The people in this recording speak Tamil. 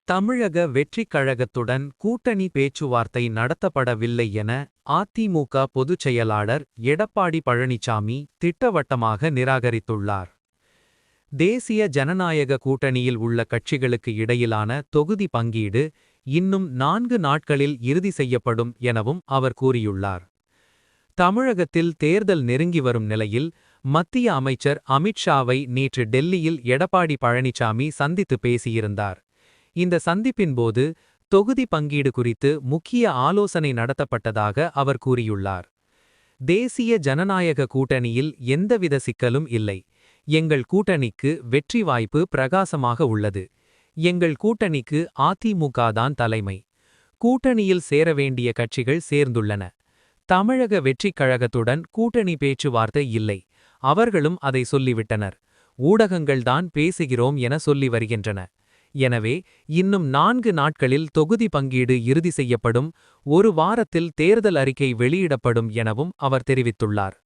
தமிழக வெற்றிக் கழகத்துடன் கூட்டணி பேச்சுவார்த்தை நடத்தப்படவில்லை என அதிமுக பொதுச் செயலாளர் எடப்பாடி பழனிசாமி திட்டவட்டமாக நிராகரித்துள்ளார். தேசிய ஜனநாயக கூட்டணியில் உள்ள கட்சிகளுக்கு இடையிலான தொகுதி பங்கீடு இன்னும் 4 நாட்களில் இறுதி செய்யப்படும் எனவும் அவர் கூறியுள்ளார். தமிழகத்தில் தேர்தல் நெருங்கி வரும் நிலையில் மத்திய அமைச்சர் அமித்ஷாவை நேற்று டெல்லியில் எடப்பாடி பழனிசாமி சந்தித்து பேசியிருந்தார். இந்த சந்திப்பின்போது தொகுதி பங்கீடு குறித்து முக்கிய ஆலோசனை நடத்தப்பட்டதாக அவர் கூறியுள்ளார். தேசிய ஜனநாயக கூட்டணியில் எந்தவித சிக்கலும் இல்லை. எங்கள் கூட்டணிக்கு வெற்றி வாய்ப்பு பிரகாசமாக உள்ளது. எங்கள் கூட்டணிக்கு அதிமுக தான் தலைமை. கூட்டணியில் சேர வேண்டிய கட்சிகள் சேர்ந்துள்ளன. தமிழக வெற்றிக் கழகத்துடன் கூட்டணி பேச்சுவார்த்தை இல்லை. அவர்களும் அதை சொல்லிவிட்டனர். ஊடகங்கள்தான் பேசுகிறோம் என சொல்லி வருகின்றன. எனவே இன்னும் 4 நாட்களில் தொகுதி பங்கீடு இறுதி செய்யப்படும். ஒரு வாரத்தில் தேர்தல் அறிக்கை வெளியிடப்படும் எனவும் அவர் தெரிவித்துள்ளார்.